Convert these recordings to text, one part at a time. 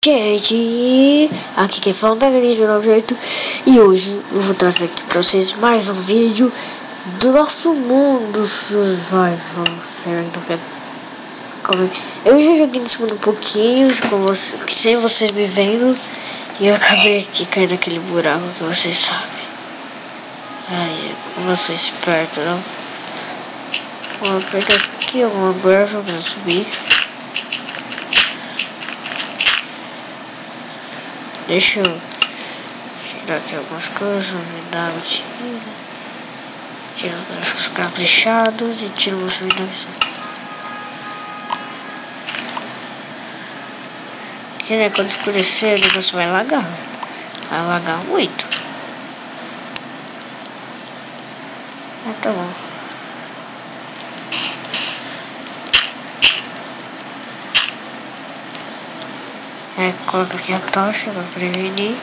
Gente, aqui quem fala é o Mega 98 e hoje eu vou trazer aqui pra vocês mais um vídeo do nosso mundo survival. Eu já joguei nesse mundo um pouquinho, sem vocês me vendo, e eu acabei aqui caindo naquele buraco que vocês sabem. Ai, como eu sou esperto, não? Vou apertar aqui alguma barra pra subir. Deixa eu tirar aqui algumas coisas, me dar o tiro. Tira os gráficos caprichados e tiro os vídeos. Porque né, quando escurecer o negócio vai lagar. Vai lagar muito. Ah, tá bom. Coloca aqui a tocha para prevenir.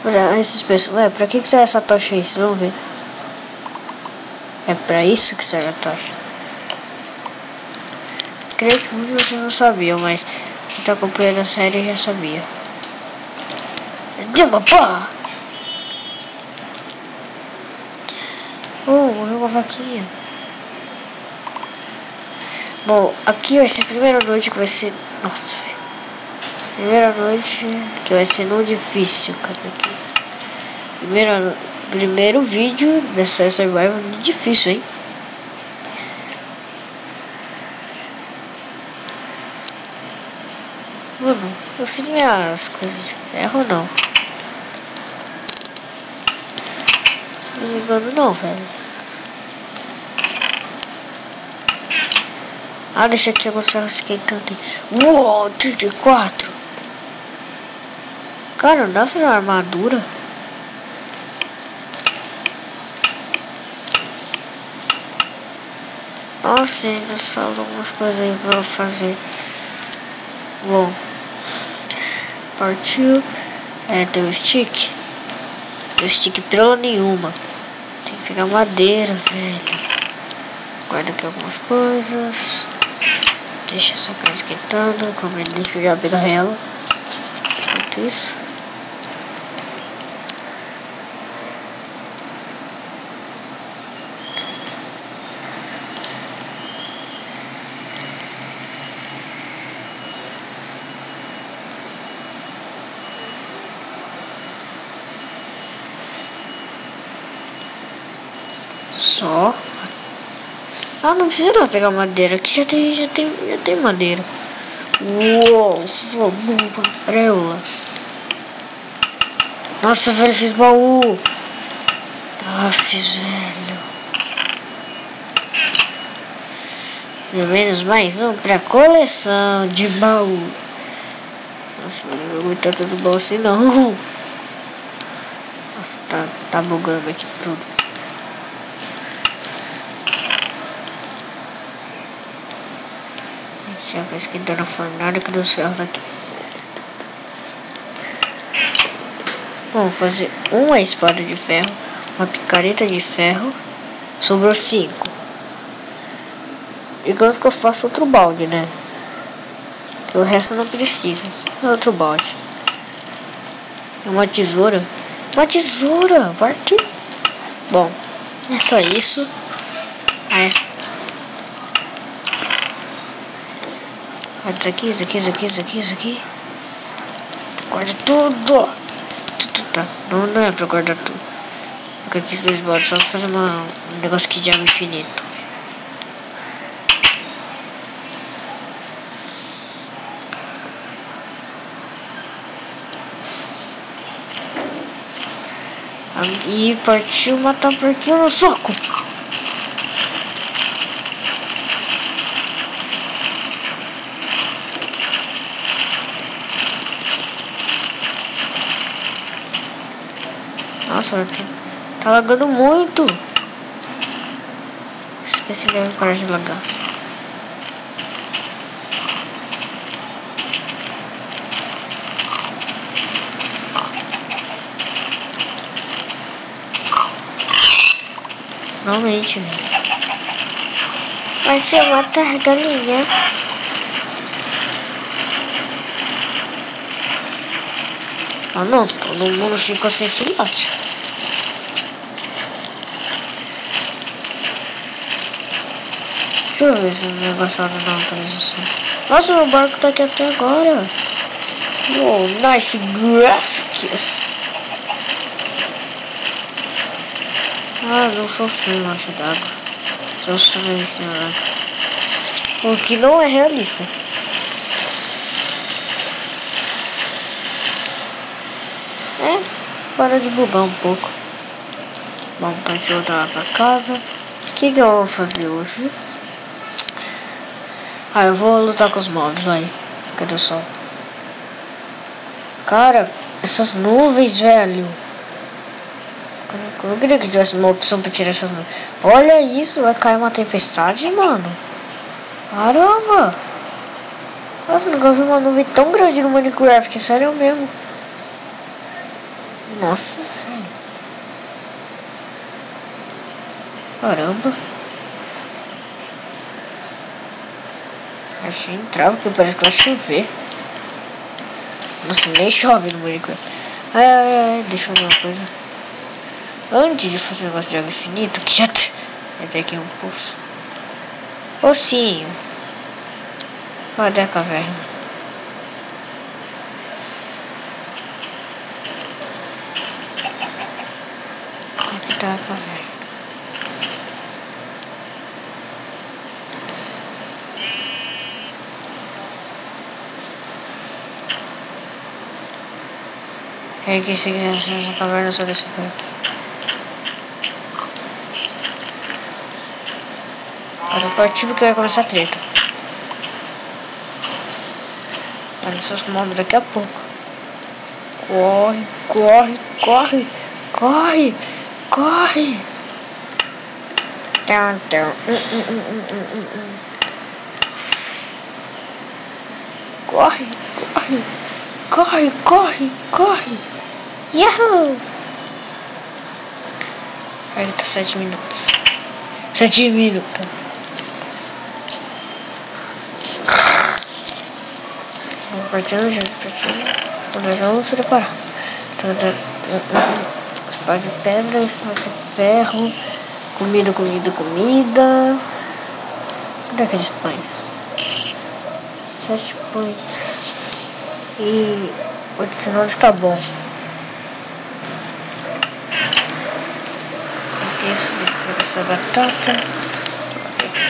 Olha, esses pessoas, pra que serve essa tocha aí? Vocês vão ver. É pra isso que serve a tocha. Creio que muitos de vocês não sabiam, mas quem tá acompanhando a série já sabia. De uma porra! Morreu uma vaquinha. Bom, aqui vai ser a primeira noite que vai ser... Nossa, velho. Primeira noite que vai ser no difícil, cara. Primeiro vídeo dessa survival no difícil, hein? Mano, eu fiz minhas coisas de ferro, não. Se não me engano, não, velho. Ah, deixa aqui eu mostrar esquentando. Uou, 34. Cara, não dá pra fazer uma armadura? Nossa, ainda sobram algumas coisas aí pra eu fazer. Bom, partiu. Tem o stick. O stick pela nenhuma. Tem que pegar madeira, velho. Guarda aqui algumas coisas. Deixa essa cara esquentando. Como ele deixa eu já pegar ela. Enquanto isso. Só. Ah, não precisa pegar madeira, aqui já tem madeira. Uou, sua bomba prela. Nossa, velho, fiz baú. Fiz, velho. Pelo menos mais um pra coleção de baú. Nossa, não vou botar todo baú assim não. Nossa, tá bugando aqui tudo. Já vai esquentando a fornalha que deu certo aqui. Vou fazer uma espada de ferro, uma picareta de ferro. Sobrou 5. Digamos que eu faço outro balde, né? Que o resto não precisa. Outro balde. Uma tesoura. Uma tesoura! Parte. Bom, é só isso. Isso aqui. Guarda tudo. Tá. Não é pra guardar tudo. Porque aqui os dois baldes só fazer um negócio aqui de água infinito. E partiu matar um porquinho no soco. Nossa, tá lagando muito. Esqueci de parar de lagar. Finalmente, velho. Vai ser matar as galinhas. Ah não, todo mundo ficou sem filhote. Deixa eu ver se o negócio não atualização. Nossa, meu barco tá aqui até agora. Oh, nice graphics. Ah, não sou fã embaixo d'água. Só sou em cima d'água. O que não é realista. Para de bugar um pouco. Vamos partir voltar pra casa. O que eu vou fazer hoje? Ah, eu vou lutar com os mobs, vai. Cadê o sol? Cara, essas nuvens, velho. Eu queria que tivesse uma opção pra tirar essas nuvens. Olha isso, vai cair uma tempestade, mano. Caramba. Nossa, nunca vi uma nuvem tão grande no Minecraft, sério mesmo. Nossa, velho. Caramba. Achei entrava porque parece que vai chover. Nossa, nem chove no Minecraft. Deixa eu ver uma coisa. Antes de fazer o negócio de água infinita, que já tem aqui um poço. Pocinho. Cadê a caverna? Aqui tá a caverna. É que se quiser acessar essa caverna, só descer por aqui. Olha, o partido que vai começar a treta. Olha seus mobs daqui a pouco. Corre, corre, corre, corre, corre. Down, down. Corre, corre, corre, corre, corre. Yahoo! Aí tá 7 minutos. 7 minutos. Partindo, gente, partindo. Nós vamos se preparar. Espada de pedra, espada de ferro. Comida, comida, comida. Cadê aqueles pães? 7 pães. E 8 cenouras tá bom. Isso, essa batata.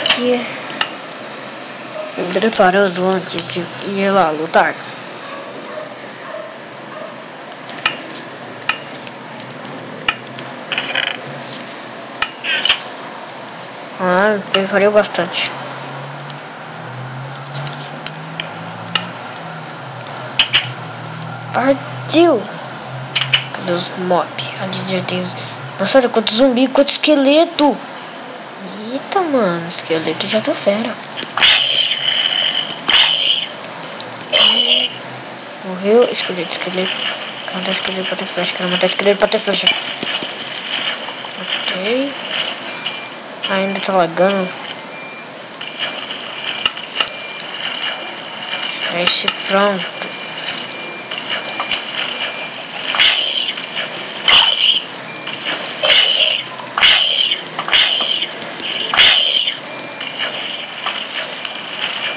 Aqui. Me preparando antes de ir lá lutar. Ah, preparei bastante. Partiu! Cadê os mob? Ali já tem os... Nossa, olha quanto zumbi, quanto esqueleto! Eita, mano, esqueleto já tá fera. Morreu, esqueleto, esqueleto. Quero matar esqueleto pra ter flecha, quero matar esqueleto pra ter flecha. Ok. Ainda tá lagando. Esse pronto.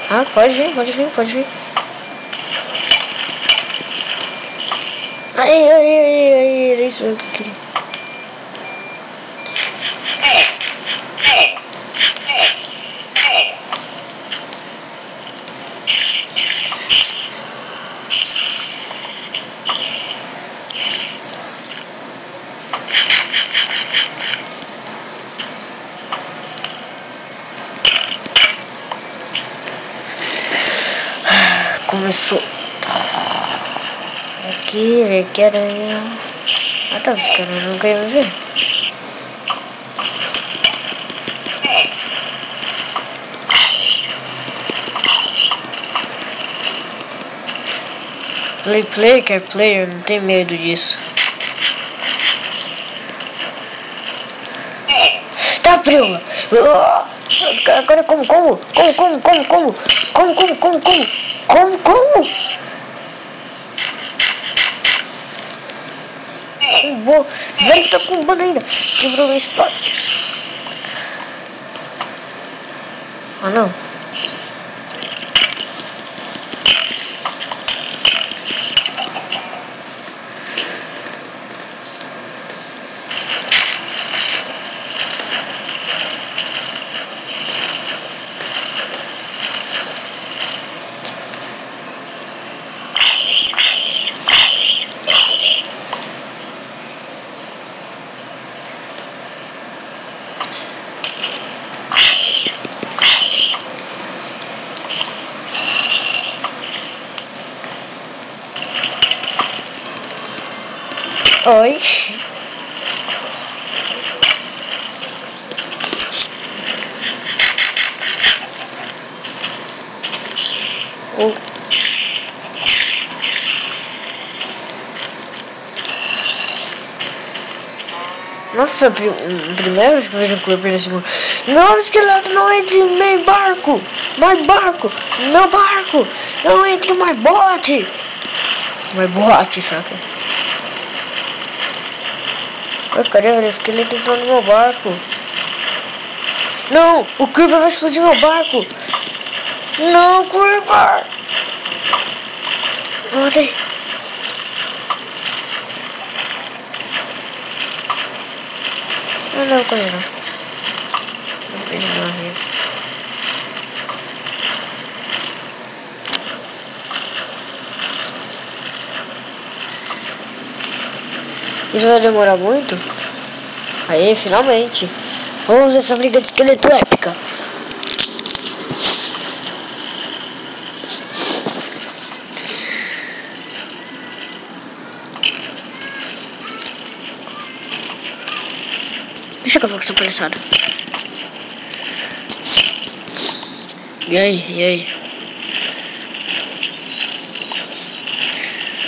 Ah, pode vir, pode vir, pode vir. Aí, era isso que eu queria. Começou. Aqui, que aranha. Ah, tá, porque eu não quero me ver. Play, quer player, não tem medo disso. Tá preula. Agora como? Velho que tá com banda ainda. Quebrou meu spot. Ah não. Oi. Nossa, primeira vez que eu vejo um clipe nesse mundo. Não, esqueleto, não entre em meu barco. Mais barco. Meu barco. Não entre mais bote. Mais bote, saca? Cadê o esqueleto entrando no meu barco? Não, o Creeper vai explodir meu barco. Não, Creeper. Matei. Não, corre não. Não fez meu amigo. Isso vai demorar muito? Aí, finalmente. Vamos ver essa briga de esqueleto épica. Deixa eu acabar com essa palhaçada. E aí?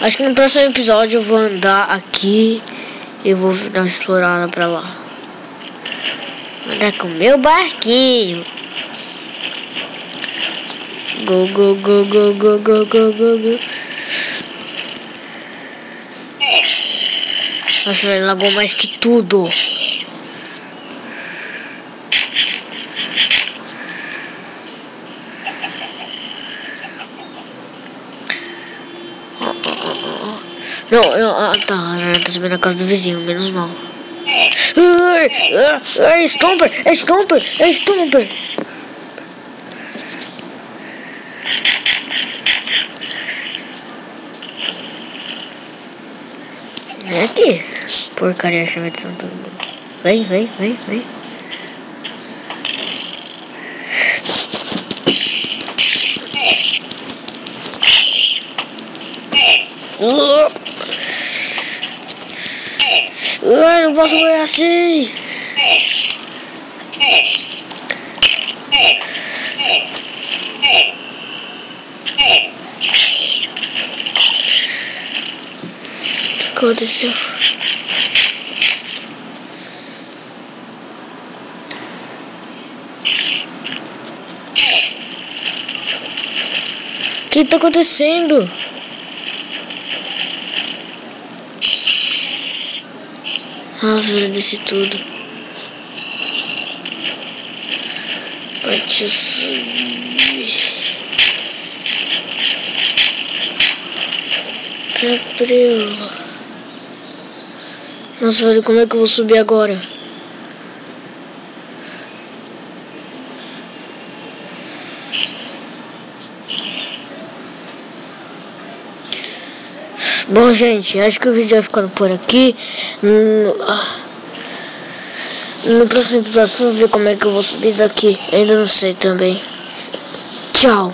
Acho que no próximo episódio eu vou andar aqui e vou dar uma explorada pra lá. Andar com o meu barquinho. Go. Nossa, ele lagou mais que tudo. Não, tá subindo a casa do vizinho, menos mal. É Stomper. É aqui. Porcaria, chama de Santo. Vem. Ai, não posso morrer assim. O que aconteceu? O que tá acontecendo? Ah, velho, desse tudo. Pode subir. Tranquilo. Nossa, velho, como é que eu vou subir agora? Bom, gente, acho que o vídeo vai ficando por aqui. No próximo episódio, vamos ver como é que eu vou subir daqui. Ainda não sei também. Tchau.